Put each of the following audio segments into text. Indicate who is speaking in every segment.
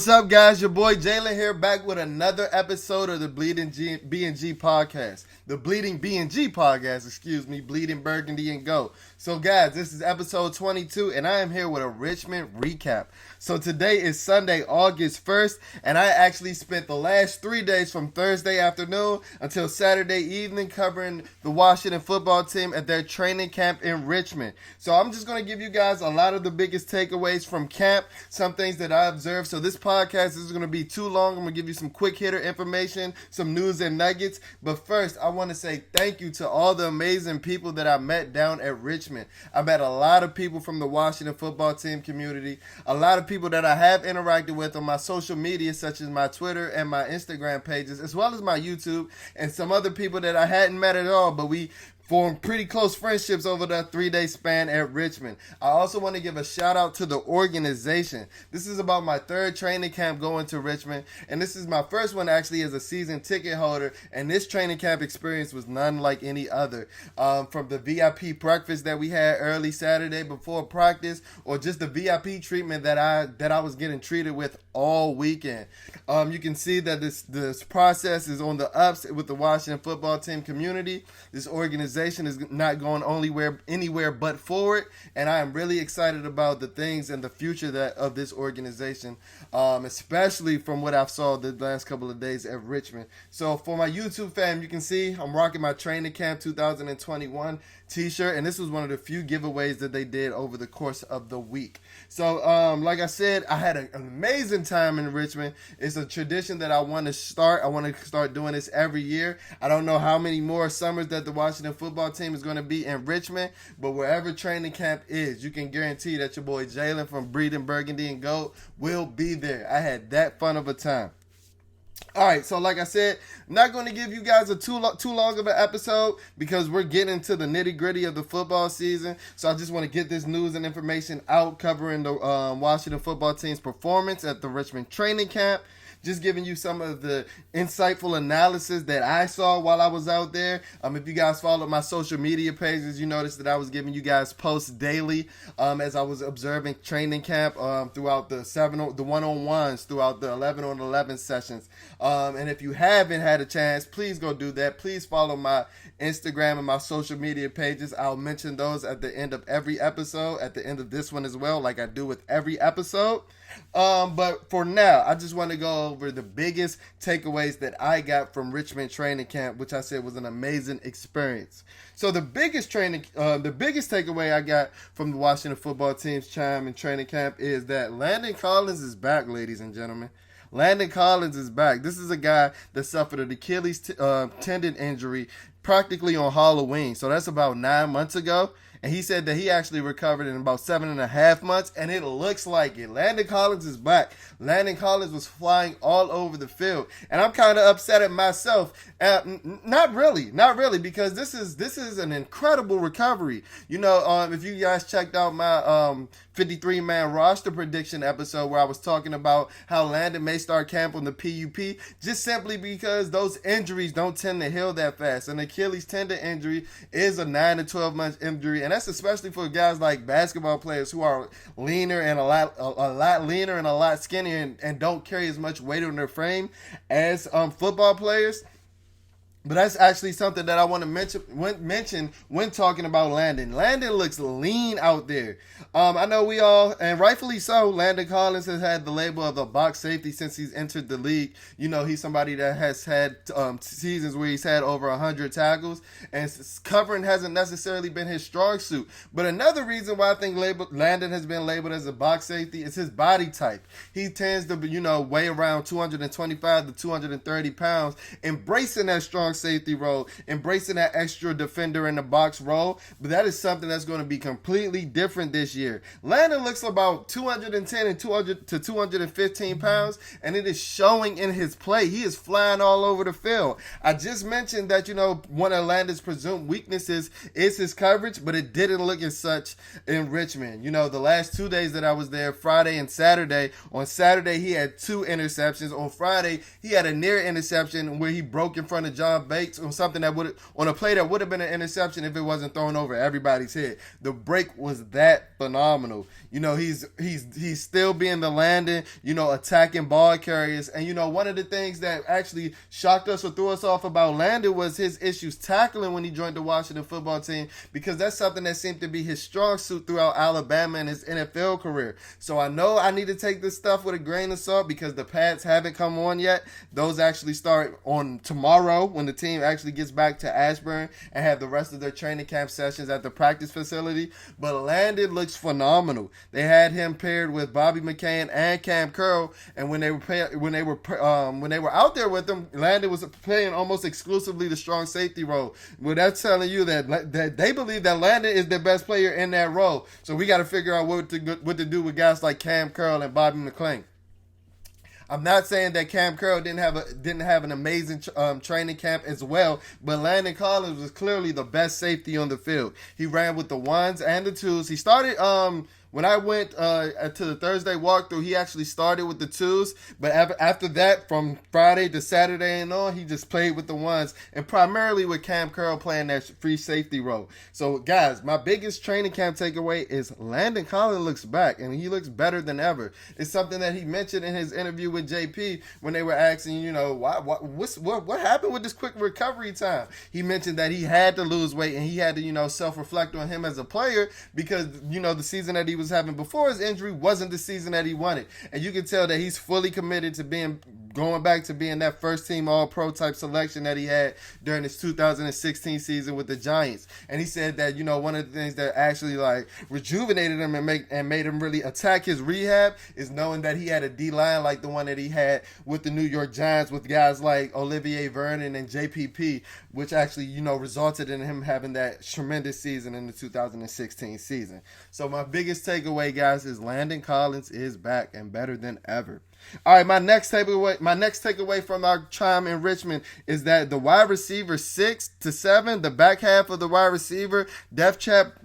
Speaker 1: What's up, guys? Your boy Jalen here, back with another episode of the BnG podcast. The Bleeding BnG podcast, Bleeding Burgundy and Go. So, guys, this is episode 22, and I am here with a Richmond recap. So, today is Sunday, August 1st, and I actually spent the last 3 days from Thursday afternoon until Saturday evening covering the Washington football team at their training camp in Richmond. So, I'm just going to give you guys a lot of the biggest takeaways from camp, some things that I observed. So, this podcast is going to be too long. I'm going to give you some quick hitter information, some news and nuggets. But first, I want to say thank you to all the amazing people that I met down at Richmond. I met a lot of people from the Washington football team community, a lot of people that I have interacted with on my social media, such as my Twitter and my Instagram pages, as well as my YouTube, and some other people that I hadn't met at all, but we formed pretty close friendships over that 3-day span at Richmond. I also want to give a shout out to the organization. This is about my third training camp going to Richmond, and this is my first one actually as a season ticket holder, and this training camp experience was none like any other. From the VIP breakfast that we had early Saturday before practice, or just the VIP treatment that I was getting treated with all weekend. You can see that this process is on the ups with the Washington football team community. This organization is not going anywhere but forward, and I am really excited about the things and the future of this organization, especially from what I've saw the last couple of days at Richmond. So for my YouTube fam, you can see I'm rocking my Training Camp 2021 t-shirt, and this was one of the few giveaways that they did over the course of the week. So like I said, I had an amazing time in Richmond. It's a tradition that I want to start. I want to start doing this every year. I don't know how many more summers that the Washington football team is going to be in Richmond, but wherever training camp is, you can guarantee that your boy Jalen from Bleeding Burgundy and Gold will be there. I had that fun of a time. All right, so like I said, I'm not going to give you guys a too long of an episode because we're getting into the nitty-gritty of the football season. So I just want to get this news and information out covering the Washington football team's performance at the Richmond training camp. Just giving you some of the insightful analysis that I saw while I was out there. If you guys followed my social media pages, you noticed that I was giving you guys posts daily as I was observing training camp throughout the one-on-ones, throughout the 11-on-11 sessions. And if you haven't had a chance, please go do that. Please follow my Instagram and my social media pages. I'll mention those at the end of every episode, at the end of this one as well, like I do with every episode. But for now, I just want to go over the biggest takeaways that I got from Richmond training camp, which I said was an amazing experience. So the biggest takeaway I got from the Washington football team's time in training camp is that Landon Collins is back, ladies and gentlemen. Landon Collins is back. This is a guy that suffered an Achilles tendon injury practically on Halloween. So that's about 9 months ago. And he said that he actually recovered in about 7.5 months, and it looks like it. Landon Collins is back. Landon Collins was flying all over the field, and I'm kind of upset at myself. Not really, because this is an incredible recovery. You know, if you guys checked out my 53-man roster prediction episode where I was talking about how Landon may start camp on the PUP, just simply because those injuries don't tend to heal that fast. An Achilles tendon injury is a 9 to 12 month injury, and that's especially for guys like basketball players who are leaner and a lot leaner and a lot skinnier and don't carry as much weight on their frame as football players. But that's actually something that I want to mention when talking about Landon. Landon looks lean out there. I know we all, and rightfully so, Landon Collins has had the label of a box safety since he's entered the league. You know, he's somebody that has had seasons where he's had over 100 tackles, and covering hasn't necessarily been his strong suit. But another reason why I think Landon has been labeled as a box safety is his body type. He tends to, weigh around 225 to 230 pounds, embracing that strong safety role, embracing that extra defender in the box role. But that is something that's going to be completely different this year. Landon looks about 210 and 200 to 215 pounds, and it is showing in his play. He is flying all over the field. I just mentioned that, one of Landon's presumed weaknesses is his coverage, but it didn't look as such in Richmond. The last 2 days that I was there, Friday and Saturday, on Saturday he had 2 interceptions. On Friday, he had a near interception where he broke in front of John up Bates on something that on a play that would have been an interception if it wasn't thrown over everybody's head. The break was that phenomenal. He's still being the Landon, attacking ball carriers. And, one of the things that actually shocked us or threw us off about Landon was his issues tackling when he joined the Washington football team, because that's something that seemed to be his strong suit throughout Alabama and his NFL career. So I know I need to take this stuff with a grain of salt because the pads haven't come on yet. Those actually start on tomorrow when the team actually gets back to Ashburn and have the rest of their training camp sessions at the practice facility. But Landon looks phenomenal. They had him paired with Bobby McCain and Cam Curl, and when they were out there with them, Landon was playing almost exclusively the strong safety role. Well, that's telling you that they believe that Landon is the best player in that role. So we got to figure out what to do with guys like Cam Curl and Bobby McClain. I'm not saying that Cam Curl didn't have an amazing training camp as well, but Landon Collins was clearly the best safety on the field. He ran with the ones and the twos. He started when I went to the Thursday walkthrough, he actually started with the twos, but after that, from Friday to Saturday and on, he just played with the ones, and primarily with Cam Curl playing that free safety role. So, guys, my biggest training camp takeaway is Landon Collins looks back, and he looks better than ever. It's something that he mentioned in his interview with JP when they were asking, what happened with this quick recovery time? He mentioned that he had to lose weight, and he had to, self-reflect on him as a player because, the season that he was having before his injury wasn't the season that he wanted. And you can tell that he's fully committed to going back to being that first team All-Pro type selection that he had during his 2016 season with the Giants. And he said that, one of the things that actually rejuvenated him and made him really attack his rehab is knowing that he had a D-line like the one that he had with the New York Giants with guys like Olivier Vernon and JPP, which actually, resulted in him having that tremendous season in the 2016 season. So my biggest takeaway, guys, is Landon Collins is back and better than ever. All right, my next takeaway from our time in Richmond is that the wide receiver 6 to 7, the back half of the wide receiver depth chart,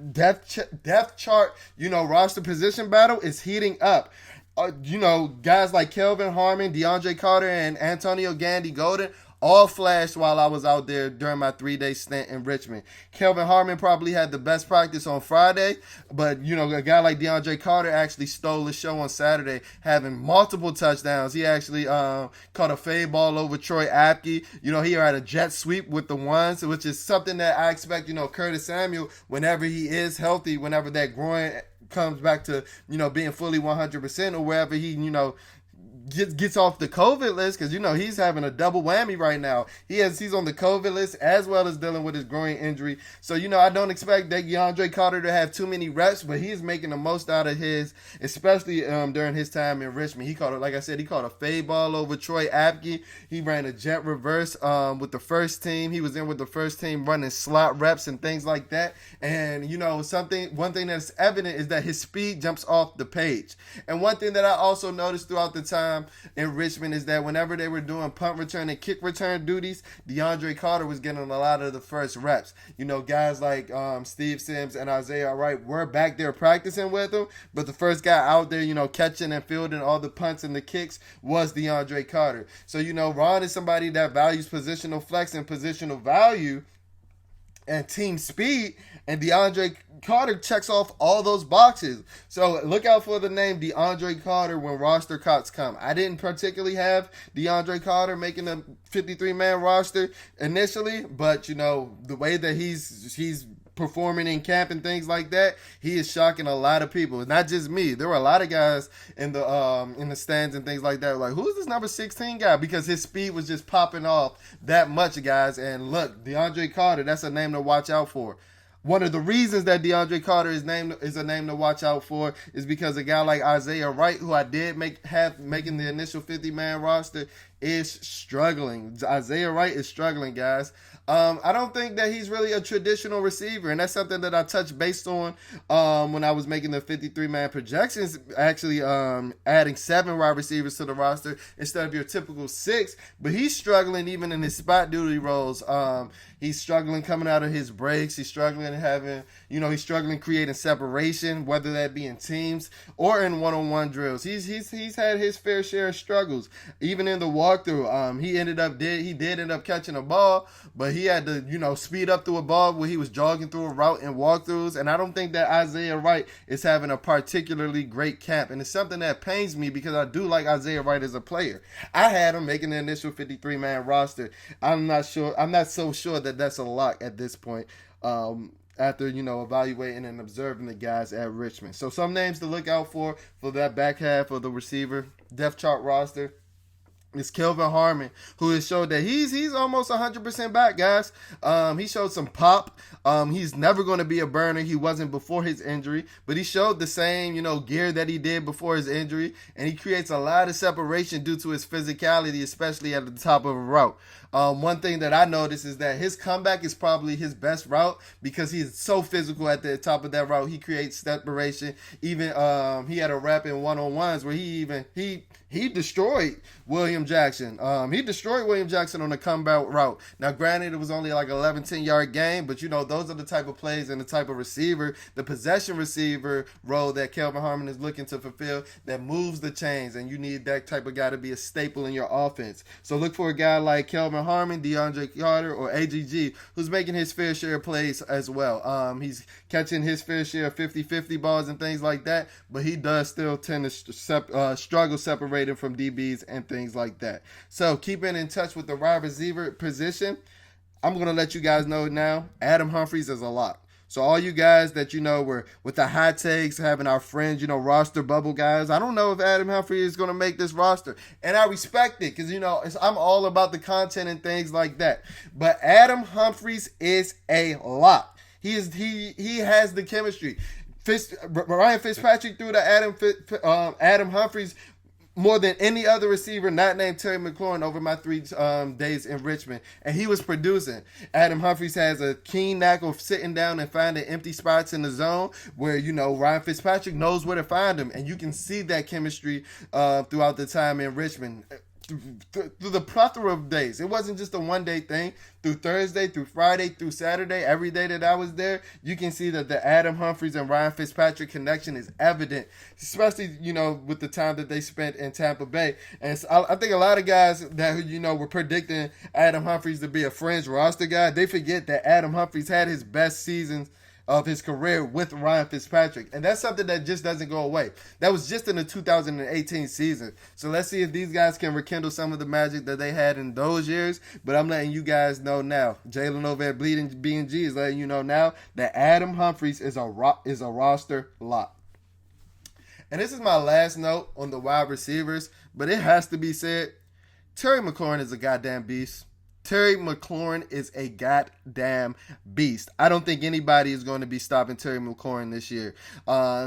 Speaker 1: roster position battle is heating up. Guys like Kelvin Harmon, DeAndre Carter, and Antonio Gandy Golden all flashed while I was out there during my 3-day stint in Richmond. Kelvin Harmon probably had the best practice on Friday, but, a guy like DeAndre Carter actually stole the show on Saturday, having multiple touchdowns. He actually caught a fade ball over Troy Apke. He had a jet sweep with the ones, which is something that I expect, Curtis Samuel, whenever he is healthy, whenever that groin comes back to, being fully 100%, or wherever he, gets off the COVID list, because he's having a double whammy right now. He's on the COVID list as well as dealing with his groin injury. So I don't expect that DeAndre Carter to have too many reps, but he's making the most out of his, especially during his time in Richmond. He caught a fade ball over Troy Apke. He ran a jet reverse with the first team. He was in with the first team running slot reps and things like that. And one thing that's evident is that his speed jumps off the page. And one thing that I also noticed throughout the time in Richmond is that whenever they were doing punt return and kick return duties, DeAndre Carter was getting a lot of the first reps. Guys like Steve Sims and Isaiah Wright were back there practicing with him, but the first guy out there, catching and fielding all the punts and the kicks was DeAndre Carter. So, Ron is somebody that values positional flex and positional value and team speed, and DeAndre Carter checks off all those boxes. So look out for the name DeAndre Carter when roster cuts come. I didn't particularly have DeAndre Carter making the 53-man roster initially, but the way that he's performing in camp and things like that, he is shocking a lot of people. Not just me. There were a lot of guys in the stands and things like that like, who's this number 16 guy? Because his speed was just popping off that much, guys. And look, DeAndre Carter, that's a name to watch out for. One of the reasons that DeAndre Carter is a name to watch out for is because a guy like Isaiah Wright, who I did making the initial 50-man roster, is struggling. Isaiah Wright is struggling, guys. I don't think that he's really a traditional receiver, and that's something that I touched based on when I was making the 53-man projections, actually adding 7 wide receivers to the roster instead of your typical 6. But he's struggling even in his spot duty roles. He's struggling coming out of his breaks. He's struggling he's struggling creating separation, whether that be in teams or in one-on-one drills. He's had his fair share of struggles. Even in the walkthrough, he did end up catching a ball, but he had to, speed up through a ball where he was jogging through a route in walkthroughs. And I don't think that Isaiah Wright is having a particularly great camp. And it's something that pains me because I do like Isaiah Wright as a player. I had him making the initial 53-man roster. I'm not so sure that that's a lock at this point. After evaluating and observing the guys at Richmond. So some names to look out for that back half of the receiver depth chart roster. It's Kelvin Harmon, who has showed that he's almost 100% back, guys. He showed some pop. He's never going to be a burner. He wasn't before his injury, but he showed the same, gear that he did before his injury, and he creates a lot of separation due to his physicality, especially at the top of a route. One thing that I noticed is that his comeback is probably his best route because he's so physical at the top of that route. He creates separation. Even he had a rep in one-on-ones where he destroyed William Jackson. He destroyed William Jackson on the comeback route. Now, granted, it was only like 11, 10-yard game, but, those are the type of plays and the type of receiver, the possession receiver role that Kelvin Harmon is looking to fulfill that moves the chains, and you need that type of guy to be a staple in your offense. So look for a guy like Kelvin Harmon, DeAndre Carter, or AGG, who's making his fair share of plays as well. He's catching his fair share of 50-50 balls and things like that, but he does still tend to struggle separating from DBs and things like that. So keeping in touch with the wide receiver position, I'm going to let you guys know now, Adam Humphries is a lock. So all you guys that, were with the hot takes, having our friends, roster bubble guys, I don't know if Adam Humphries is going to make this roster. And I respect it because, I'm all about the content and things like that. But Adam Humphries is a lock. He has the chemistry. Ryan Fitzpatrick threw to Adam Humphries more than any other receiver not named Terry McLaurin over my 3 days in Richmond. And he was producing. Adam Humphries has a keen knack of sitting down and finding empty spots in the zone where, Ryan Fitzpatrick knows where to find him. And you can see that chemistry throughout the time in Richmond. Through the plethora of days. It wasn't just a one-day thing. Through Thursday, through Friday, through Saturday, every day that I was there, you can see that the Adam Humphries and Ryan Fitzpatrick connection is evident, especially, with the time that they spent in Tampa Bay. And so I think a lot of guys that, were predicting Adam Humphries to be a fringe roster guy, they forget that Adam Humphries had his best seasons of his career with Ryan Fitzpatrick. And that's something that just doesn't go away. That was just in the 2018 season. So let's see if these guys can rekindle some of the magic that they had in those years. But I'm letting you guys know now. Jalen over at BnG is letting you know now that Adam Humphries is a roster lock. And this is my last note on the wide receivers, but it has to be said, Terry McLaurin is a goddamn beast. Terry McLaurin is a goddamn beast. I don't think anybody is going to be stopping Terry McLaurin this year.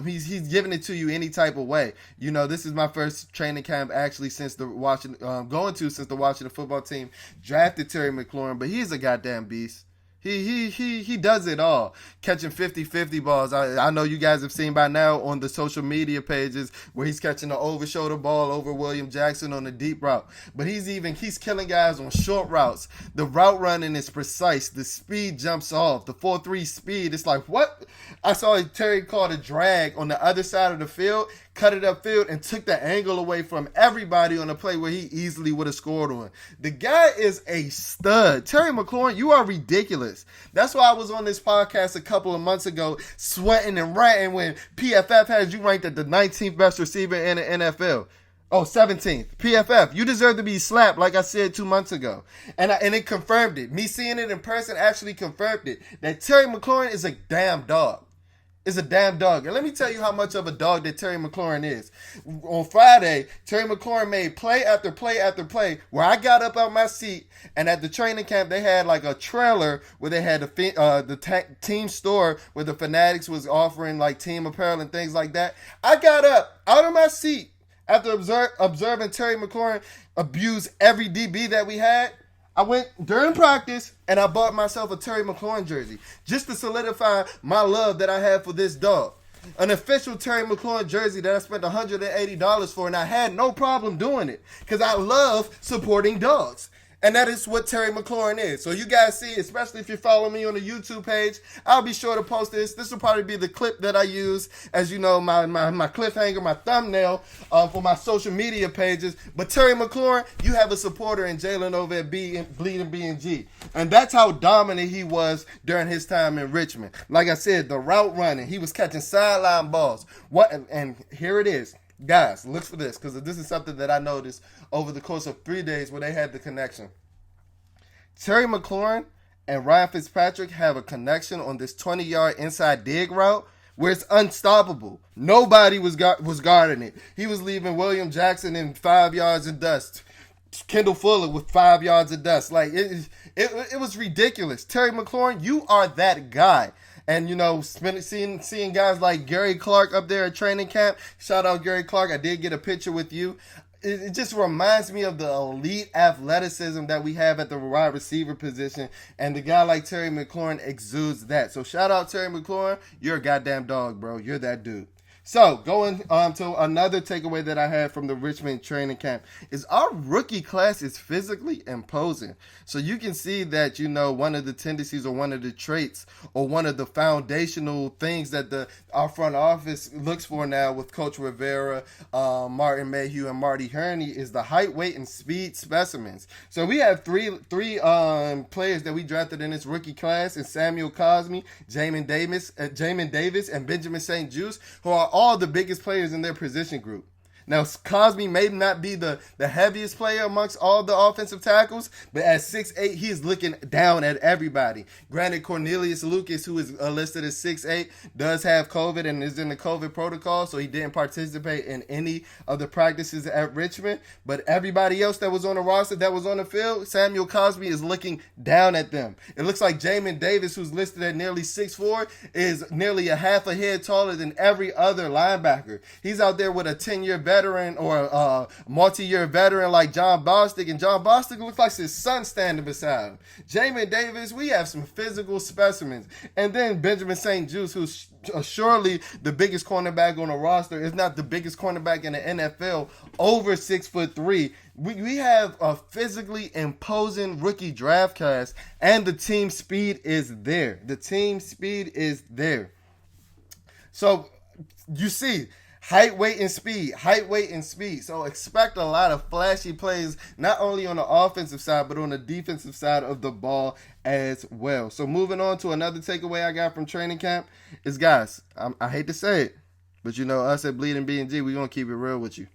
Speaker 1: He's giving it to you any type of way. This is my first training camp actually since the Washington football team drafted Terry McLaurin, but he's a goddamn beast. He does it all. Catching 50-50 balls. I know you guys have seen by now on the social media pages where he's catching the over-shoulder ball over William Jackson on the deep route. But he's killing guys on short routes. The route running is precise. The speed jumps off. The 4.3 speed, it's like, what? I saw Terry call a drag on the other side of the field, cut it upfield, and took the angle away from everybody on the play where he easily would have scored on. The guy is a stud. Terry McLaurin, you are ridiculous. That's why I was on this podcast a couple of months ago sweating and ranting when PFF has you ranked at the 19th best receiver in the NFL. Oh, 17th. PFF, you deserve to be slapped like I said 2 months ago. And it confirmed it. Me seeing it in person actually confirmed it. That Terry McLaurin is a damn dog. Is a damn dog. And let me tell you how much of a dog that Terry McLaurin is. On Friday, Terry McLaurin made play after play after play where I got up out my seat, and at the training camp, they had like a trailer where they had the team store where the Fanatics was offering like team apparel and things like that. I got up out of my seat after observing Terry McLaurin abuse every DB that we had. I went during practice and I bought myself a Terry McLaurin jersey just to solidify my love that I have for this dog. An official Terry McLaurin jersey that I spent $180 for, and I had no problem doing it because I love supporting dogs. And that is what Terry McLaurin is. So you guys see, especially if you're following me on the YouTube page, I'll be sure to post this. This will probably be the clip that I use as, you know, my cliffhanger, my thumbnail for my social media pages. But Terry McLaurin, you have a supporter in Jalen over at Bleeding BnG. And that's how dominant he was during his time in Richmond. Like I said, the route running, he was catching sideline balls. And here it is. Guys, look for this, because this is something that I noticed over the course of 3 days where they had the connection. Terry McLaurin and Ryan Fitzpatrick have a connection on this 20-yard inside dig route where it's unstoppable. Nobody was guarding it. He was leaving William Jackson in 5 yards of dust. Kendall Fuller with 5 yards of dust. Like, it was ridiculous. Terry McLaurin, you are that guy. And, you know, seeing guys like Gary Clark up there at training camp. Shout out Gary Clark. I did get a picture with you. It just reminds me of the elite athleticism that we have at the wide receiver position. And the guy like Terry McLaurin exudes that. So shout out Terry McLaurin. You're a goddamn dog, bro. You're that dude. So, going to another takeaway that I had from the Richmond training camp is our rookie class is physically imposing. So, you can see that, you know, one of the tendencies or one of the traits or one of the foundational things that our front office looks for now with Coach Rivera, Martin Mayhew, and Marty Herney is the height, weight, and speed specimens. So, we have three players that we drafted in this rookie class, and Samuel Cosme, Jamin Davis, and Benjamin St. Juste, who are all the biggest players in their position group. Now, Cosme may not be the heaviest player amongst all the offensive tackles, but at 6'8", he is looking down at everybody. Granted, Cornelius Lucas, who is listed as 6'8", does have COVID and is in the COVID protocol, so he didn't participate in any of the practices at Richmond. But everybody else that was on the roster, that was on the field, Samuel Cosme is looking down at them. It looks like Jamin Davis, who's listed at nearly 6'4", is nearly a half a head taller than every other linebacker. He's out there with a 10-year veteran or a multi-year veteran like John Bostic, and John Bostic looks like his son standing beside him. Jamin Davis, we have some physical specimens. And then Benjamin St. Juste, who's surely the biggest cornerback on the roster, if not the biggest cornerback in the NFL, over 6'3". We have a physically imposing rookie draft class, and the team speed is there. The team speed is there. So, you see, height, weight, and speed. Height, weight, and speed. So expect a lot of flashy plays, not only on the offensive side, but on the defensive side of the ball as well. So moving on to another takeaway I got from training camp is, guys, I hate to say it, but you know, us at Bleeding BnG, we're going to keep it real with you.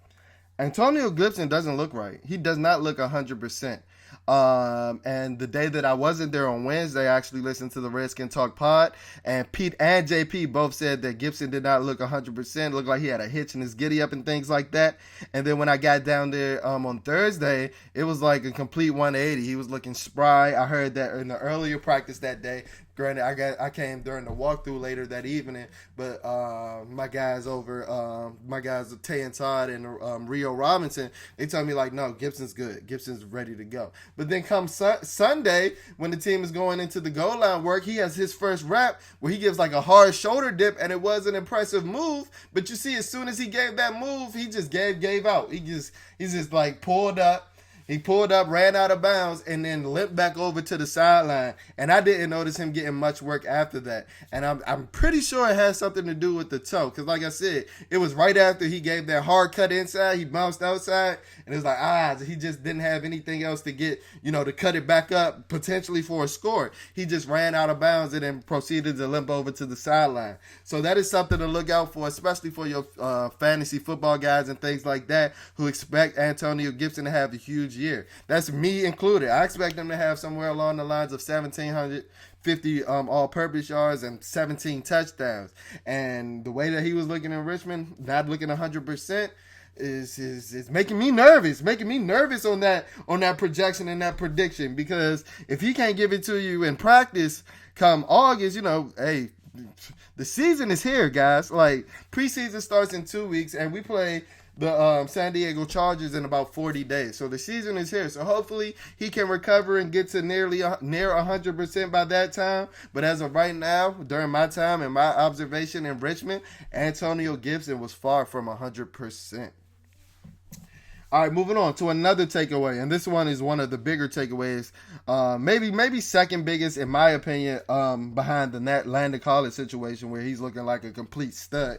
Speaker 1: Antonio Gibson doesn't look right. He does not look 100%. And the day that I wasn't there on Wednesday, I actually listened to the Redskin Talk pod, and Pete and JP both said that Gibson did not look 100%. Looked like he had a hitch in his giddy up and things like that. And then when I got down there on Thursday, it was like a complete 180. He was looking spry. I heard that in the earlier practice that day. Granted, I came during the walkthrough later that evening, but my guys Tay and Todd and Rio Robinson, they told me like, no, Gibson's good. Gibson's ready to go. But then come Sunday, when the team is going into the goal line work, he has his first rep where he gives like a hard shoulder dip, and it was an impressive move. But you see, as soon as he gave that move, he just gave out. He just like pulled up. He pulled up, ran out of bounds, and then limped back over to the sideline. And I didn't notice him getting much work after that. And I'm pretty sure it has something to do with the toe. Because like I said, it was right after he gave that hard cut inside. He bounced outside. And it was like, he just didn't have anything else to get, to cut it back up potentially for a score. He just ran out of bounds and then proceeded to limp over to the sideline. So that is something to look out for, especially for your fantasy football guys and things like that who expect Antonio Gibson to have a huge year. That's me included. I expect them to have somewhere along the lines of 1,750 all-purpose yards and 17 touchdowns. And the way that he was looking in Richmond, not looking 100%, is making me nervous. Making me nervous on that projection and that prediction, because if he can't give it to you in practice come August, hey, the season is here, guys. Like, preseason starts in 2 weeks, and we play the San Diego Chargers in about 40 days. So the season is here. So hopefully he can recover and get to near 100% by that time. But as of right now, during my time and my observation in Richmond, Antonio Gibson was far from 100%. All right, moving on to another takeaway, and this one is one of the bigger takeaways, maybe second biggest in my opinion, behind the Landon Collins situation where he's looking like a complete stud.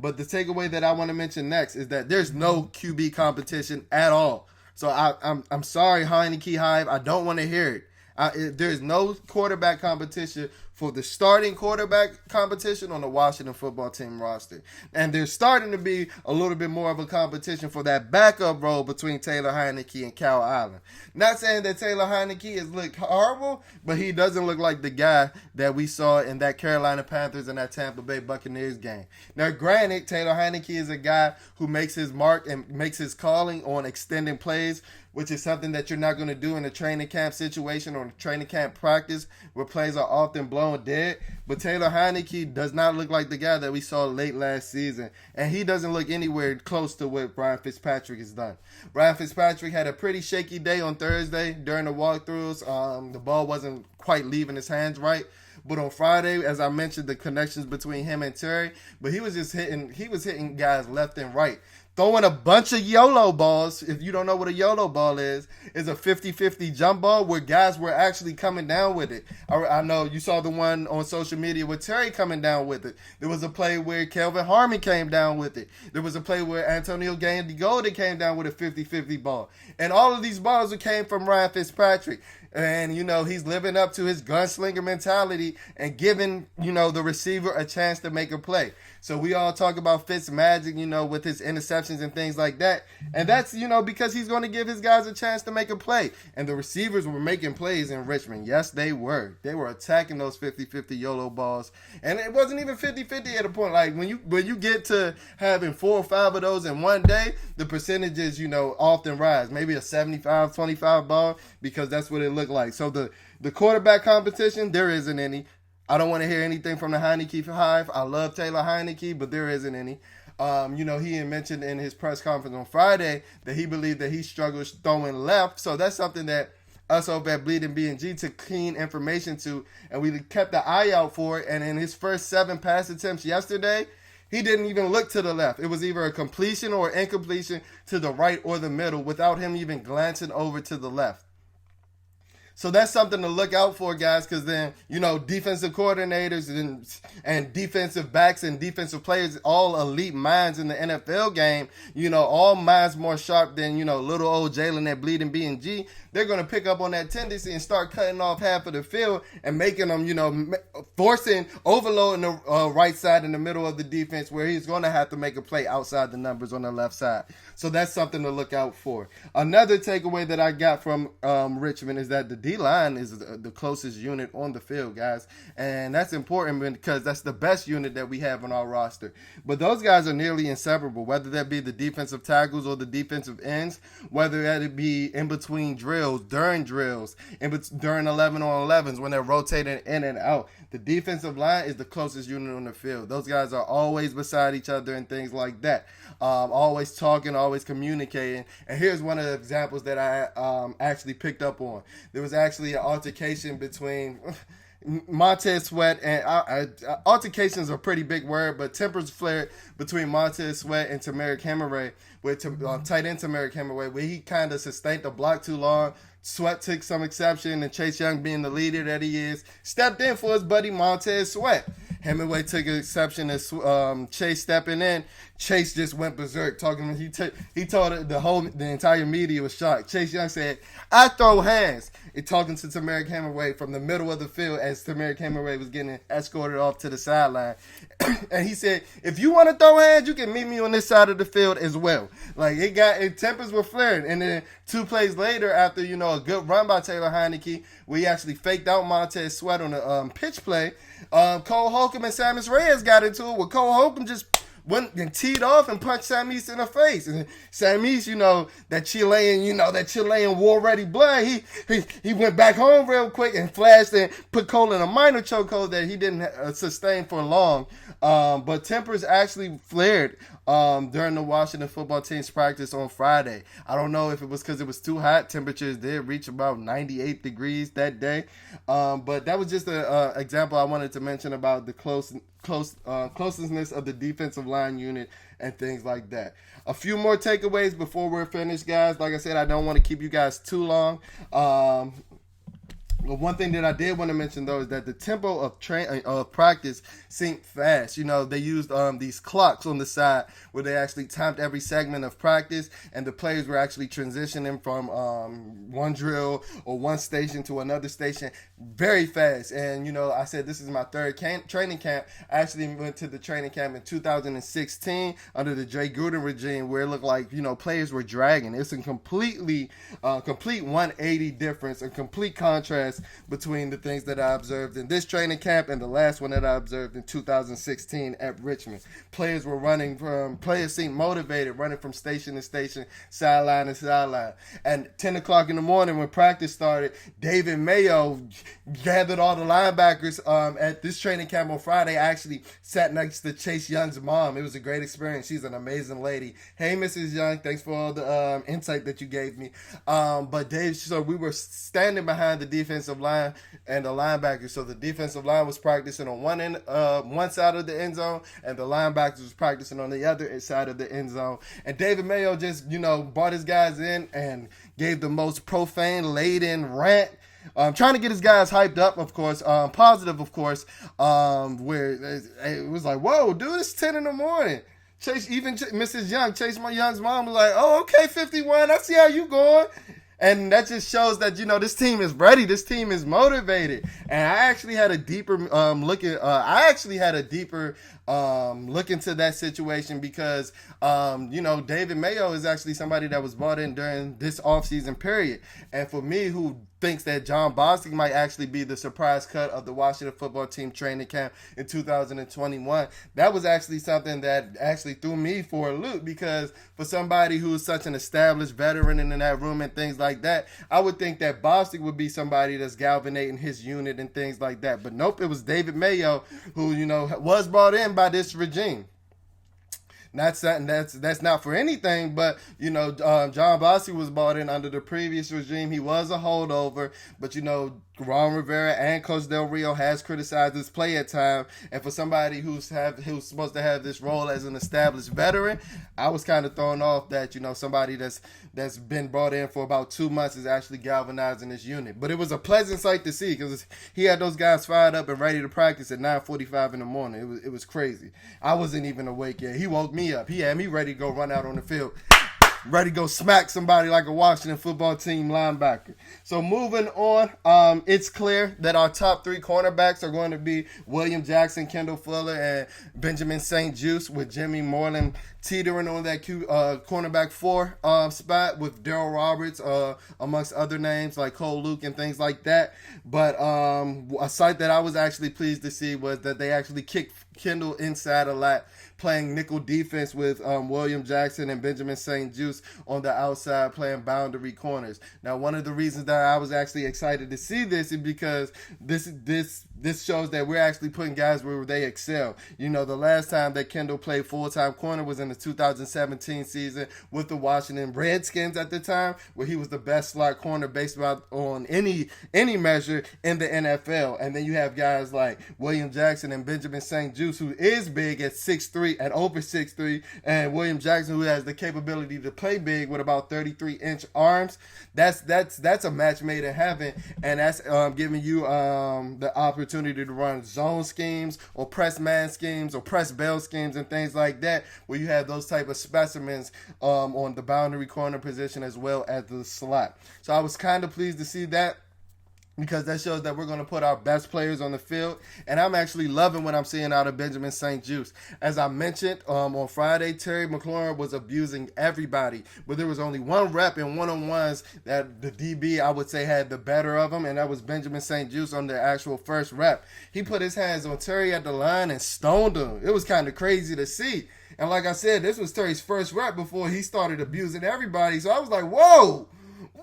Speaker 1: But the takeaway that I want to mention next is that there's no QB competition at all. So I'm sorry, Heineke Hive, I don't want to hear it. There's no quarterback competition for the starting quarterback competition on the Washington football team roster. And there's starting to be a little bit more of a competition for that backup role between Taylor Heineke and Cal Allen. Not saying that Taylor Heineke has looked horrible, but he doesn't look like the guy that we saw in that Carolina Panthers and that Tampa Bay Buccaneers game. Now, granted, Taylor Heineke is a guy who makes his mark and makes his calling on extending plays, which is something that you're not going to do in a training camp situation or a training camp practice where plays are often blown dead. But Taylor Heineke does not look like the guy that we saw late last season. And he doesn't look anywhere close to what Ryan Fitzpatrick has done. Ryan Fitzpatrick had a pretty shaky day on Thursday during the walkthroughs. The ball wasn't quite leaving his hands right. But on Friday, as I mentioned, the connections between him and Terry, but he was hitting guys left and right. Throwing a bunch of YOLO balls. If you don't know what a YOLO ball is a 50-50 jump ball where guys were actually coming down with it. I know you saw the one on social media with Terry coming down with it. There was a play where Kelvin Harmon came down with it. There was a play where Antonio Golden came down with a 50-50 ball. And all of these balls came from Ryan Fitzpatrick. And, he's living up to his gunslinger mentality and giving, the receiver a chance to make a play. So we all talk about Fitz magic, with his interceptions and things like that. And that's, because he's going to give his guys a chance to make a play. And the receivers were making plays in Richmond. Yes, they were. They were attacking those 50-50 YOLO balls. And it wasn't even 50-50 at a point. Like, when you get to having 4 or 5 of those in one day, the percentages, often rise. Maybe a 75-25 ball, because that's what it looked like. So the quarterback competition, there isn't any. I don't want to hear anything from the Heineke Hive. I love Taylor Heineke, but there isn't any. He had mentioned in his press conference on Friday that he believed that he struggles throwing left. So that's something that us over at Bleeding BnG took keen information to, and we kept the eye out for it. And in his first 7 pass attempts yesterday, he didn't even look to the left. It was either a completion or incompletion to the right or the middle without him even glancing over to the left. So that's something to look out for, guys, because then, defensive coordinators and defensive backs and defensive players, all elite minds in the NFL game, all minds more sharp than, little old Jalen at Bleeding BnG. They're going to pick up on that tendency and start cutting off half of the field and making them, overloading the right side in the middle of the defense where he's going to have to make a play outside the numbers on the left side. So that's something to look out for. Another takeaway that I got from Richmond is that the D-line is the closest unit on the field, guys. And that's important because that's the best unit that we have on our roster. But those guys are nearly inseparable, whether that be the defensive tackles or the defensive ends, whether that be in between drills, during 11-on-11s when they're rotating in and out. The defensive line is the closest unit on the field. Those guys are always beside each other and things like that. Always talking, always communicating. And here's one of the examples that I actually picked up on. There was actually an altercation between Montez Sweat and altercations are a pretty big word, but tempers flared between Montez Sweat and Tamarick Hemingway, with tight end Tamarick Hemingway, where he kind of sustained the block too long. Sweat took some exception, and Chase Young, being the leader that he is, stepped in for his buddy Montez Sweat. Hemingway took an exception to Chase stepping in. Chase just went berserk, talking. He told the entire media was shocked. Chase Young said, "I throw hands." And talking to Tamarick Hemingway from the middle of the field as Tamarick Hemingway was getting escorted off to the sideline, and he said, "If you want to throw hands, you can meet me on this side of the field as well." Like tempers were flaring, and then 2 plays later, after a good run by Taylor Heineke, we actually faked out Montez Sweat on a pitch play. Cole Holcomb and Samus Reyes got into it, where Cole Holcomb just went and teed off and punched Samis in the face. And Samis, that Chilean war-ready blood, he went back home real quick and flashed and put Cole in a minor chokehold that he didn't sustain for long. But tempers actually flared during the Washington football team's practice on Friday. I don't know if it was because it was too hot. Temperatures did reach about 98 degrees that day. But that was just an example I wanted to mention about the closeness of the defensive line unit and things like that. A few more takeaways before we're finished, guys. Like I said, I don't want to keep you guys too long. One thing that I did want to mention, though, is that the tempo of practice seemed fast. They used these clocks on the side where they actually timed every segment of practice, and the players were actually transitioning from one drill or one station to another station very fast. And, I said this is my third training camp. I actually went to the training camp in 2016 under the Jay Gruden regime where it looked like, players were dragging. It's a complete 180 difference, a complete contrast between the things that I observed in this training camp and the last one that I observed in 2016 at Richmond. Players seemed motivated, running from station to station, sideline to sideline. And 10 o'clock in the morning when practice started, David Mayo gathered all the linebackers at this training camp on Friday. I actually sat next to Chase Young's mom. It was a great experience. She's an amazing lady. Hey, Mrs. Young, thanks for all the insight that you gave me. But Dave, so we were standing behind the defensive line and the linebackers. So the defensive line was practicing on one side of the end zone, and the linebackers was practicing on the other side of the end zone. And David Mayo just, brought his guys in and gave the most profane, laden rant. Trying to get his guys hyped up, of course, positive, of course, where it was like, whoa, dude, it's 10 in the morning. Mrs. Young, Chase Young's mom was like, oh, okay, 51, I see how you going. And that just shows that, this team is ready. This team is motivated. And I actually had a deeper look into that situation because, David Mayo is actually somebody that was brought in during this offseason period. And for me, who thinks that John Bostic might actually be the surprise cut of the Washington football team training camp in 2021, that was actually something that actually threw me for a loop because for somebody who is such an established veteran in that room and things like that, I would think that Bostic would be somebody that's galvanizing his unit and things like that. But nope, it was David Mayo who, was brought in by this regime. That's not for anything, but John Bostic was brought in under the previous regime. He was a holdover, but Ron Rivera and Coach Del Rio has criticized his play at times, and for somebody who's supposed to have this role as an established veteran, I was kind of thrown off that somebody that's been brought in for about 2 months is actually galvanizing this unit. But it was a pleasant sight to see because he had those guys fired up and ready to practice at 9:45 in the morning. It was crazy. I wasn't even awake yet. He woke me up. He had me ready to go run out on the field. Ready to go smack somebody like a Washington football team linebacker. So moving on, it's clear that our top three cornerbacks are going to be William Jackson, Kendall Fuller, and Benjamin St. Juste, with Jimmy Moreland teetering on that cornerback 4 spot with Darryl Roberts, amongst other names like Cole Luke and things like that. But a sight that I was actually pleased to see was that they actually kicked Kendall inside a lot, playing nickel defense with William Jackson and Benjamin St. Juste on the outside, playing boundary corners. Now, one of the reasons that I was actually excited to see this is because this shows that we're actually putting guys where they excel. The last time that Kendall played full-time corner was in the 2017 season with the Washington Redskins at the time, where he was the best slot corner based on any measure in the NFL. And then you have guys like William Jackson and Benjamin St. Juste, who is big at 6'3", at over 6'3", and William Jackson, who has the capability to play big with about 33-inch arms. That's a match made in heaven, and that's giving you the opportunity to run zone schemes or press man schemes or press bell schemes and things like that, where you have those type of specimens on the boundary corner position as well as the slot. So I was kind of pleased to see that, because that shows that we're going to put our best players on the field. And I'm actually loving what I'm seeing out of Benjamin St. Juste. As I mentioned on Friday, Terry McLaurin was abusing everybody, but there was only one rep in one-on-ones that the DB, I would say, had the better of him, and that was Benjamin St. Juste on the actual first rep. He put his hands on Terry at the line and stoned him. It was kind of crazy to see. And like I said, this was Terry's first rep before he started abusing everybody. So I was like, whoa,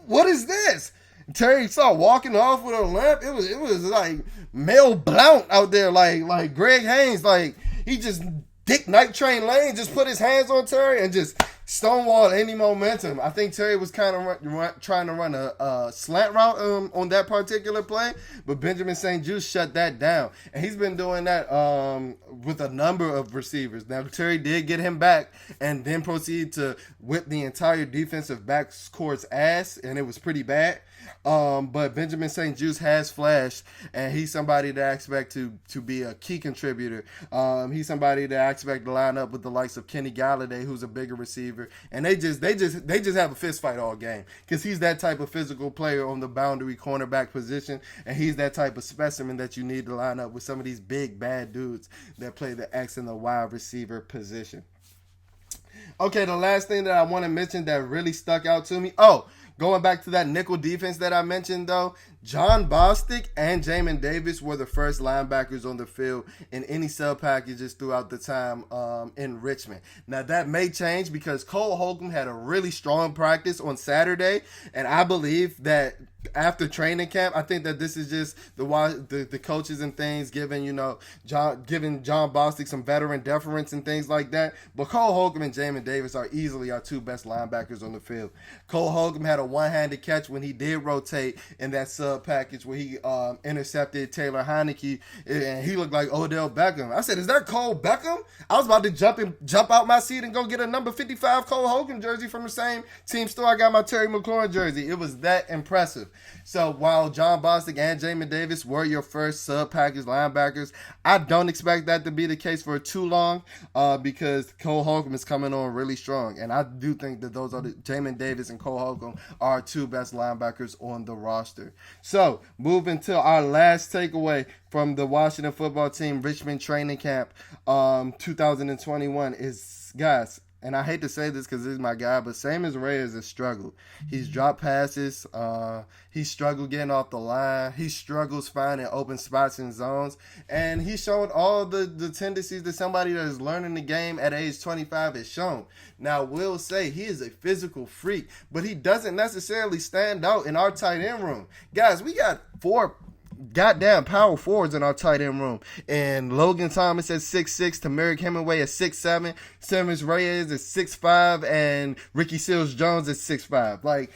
Speaker 1: what is this? Terry started walking off with a limp. It was like Mel Blount out there, like Greg Haynes, like he just Dick Night Train Lane just put his hands on Terry and just stonewalled any momentum. I think Terry was kind of trying to run a slant route on that particular play, but Benjamin St-Juste shut that down. And he's been doing that with a number of receivers. Now, Terry did get him back and then proceed to whip the entire defensive backcourt's ass, and it was pretty bad. But Benjamin St-Juste has flashed, and he's somebody that I expect to be a key contributor. He's somebody that I expect to line up with the likes of Kenny Galladay, who's a bigger receiver, and they just have a fist fight all game because he's that type of physical player on the boundary cornerback position, and he's that type of specimen that you need to line up with some of these big bad dudes that play the X and the Y receiver position. Okay, the last thing that I want to mention that really stuck out to me. Going back to that nickel defense that I mentioned, though, John Bostic and Jamin Davis were the first linebackers on the field in any sub packages throughout the time in Richmond. Now, that may change because Cole Holcomb had a really strong practice on Saturday, and I believe that after training camp, I think that this is just the coaches and things giving John Bostic some veteran deference and things like that. But Cole Holcomb and Jamin Davis are easily our two best linebackers on the field. Cole Holcomb had a one-handed catch when he did rotate in that sub package where he intercepted Taylor Heineke, and he looked like Odell Beckham. I said, "Is that Cole Beckham?" I was about to jump out my seat and go get a number 55 Cole Holcomb jersey from the same team store I got my Terry McLaurin jersey. It was that impressive. So while John Bostic and Jamin Davis were your first sub-package linebackers, I don't expect that to be the case for too long because Cole Holcomb is coming on really strong. And I do think that those are Jamin Davis and Cole Holcomb are our two best linebackers on the roster. So moving to our last takeaway from the Washington football team Richmond training camp 2021 is, guys, and I hate to say this because this is my guy, but Sammis Reyes has struggled. He's dropped passes. He struggled getting off the line. He struggles finding open spots in zones. And he's shown all the tendencies that somebody that is learning the game at age 25 has shown. Now, we'll say he is a physical freak, but he doesn't necessarily stand out in our tight end room. Guys, we got 4 goddamn power forwards in our tight end room. And Logan Thomas at 6'6", Tamarick Hemingway at 6'7", Sammis Reyes at 6'5", and Ricky Seals-Jones at 6'5". Like,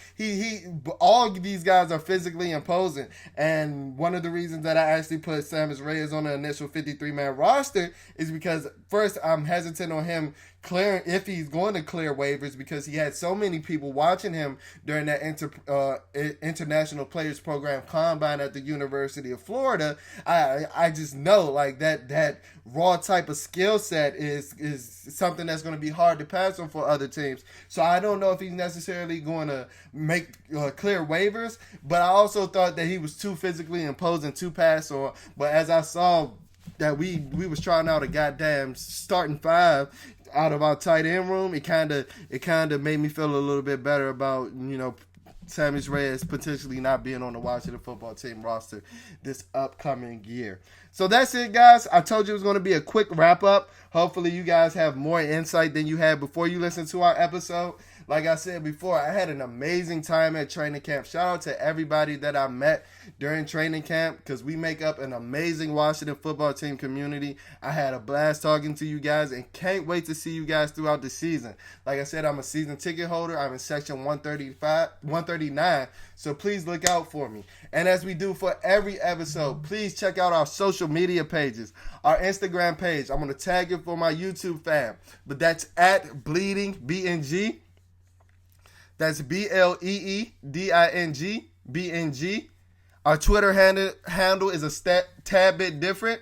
Speaker 1: all of these guys are physically imposing. And one of the reasons that I actually put Sammis Reyes on the initial 53-man roster is because, first, I'm hesitant on him clearing, if he's going to clear waivers, because he had so many people watching him during that International Players Program Combine at the University of Florida. I just know like that raw type of skill set is something that's going to be hard to pass on for other teams. So I don't know if he's necessarily going to make clear waivers, but I also thought that he was too physically imposing to pass on. But as I saw that we was trying out a goddamn starting 5 out of our tight end room, it kind of made me feel a little bit better about Sammis Reyes potentially not being on the Washington football team roster this upcoming year. So that's it, guys. I told you it was going to be a quick wrap up. Hopefully you guys have more insight than you had before you listened to our episode. Like I said before, I had an amazing time at training camp. Shout out to everybody that I met during training camp because we make up an amazing Washington football team community. I had a blast talking to you guys and can't wait to see you guys throughout the season. Like I said, I'm a season ticket holder. I'm in section 139, so please look out for me. And as we do for every episode, please check out our social media pages. Our Instagram page, I'm going to tag it for my YouTube fam, but that's at Bleeding BnG. That's BleeDing BnG. Our Twitter handle is a tad bit different.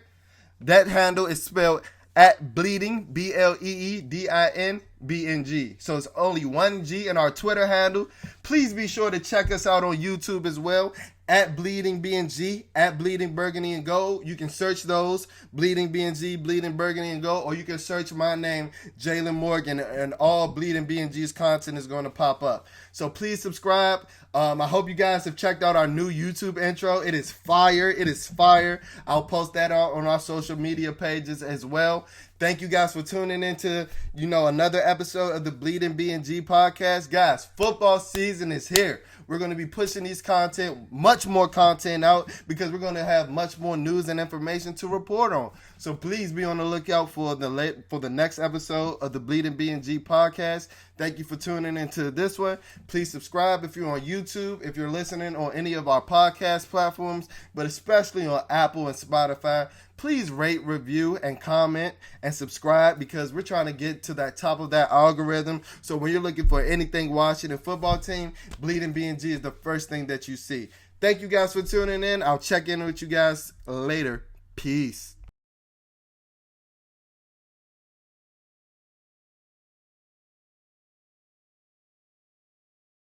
Speaker 1: That handle is spelled at Bleeding BleeDing BnG. So it's only one G in our Twitter handle. Please be sure to check us out on YouTube as well. At Bleeding BnG, at Bleeding Burgundy and Gold. You can search those, Bleeding BnG, Bleeding Burgundy and Gold, or you can search my name, Jalen Morgan, and all Bleeding BnG's content is going to pop up. So please subscribe. I hope you guys have checked out our new YouTube intro. It is fire. It is fire. I'll post that out on our social media pages as well. Thank you guys for tuning into, another episode of the Bleeding BnG podcast. Guys, football season is here. We're going to be pushing much more content out because we're going to have much more news and information to report on. So please be on the lookout for the next episode of the Bleeding BnG podcast. Thank you for tuning into this one. Please subscribe if you're on YouTube, if you're listening on any of our podcast platforms, but especially on Apple and Spotify. Please rate, review, and comment and subscribe because we're trying to get to that top of that algorithm. So when you're looking for anything Washington football team, Bleeding BnG is the first thing that you see. Thank you guys for tuning in. I'll check in with you guys later. Peace.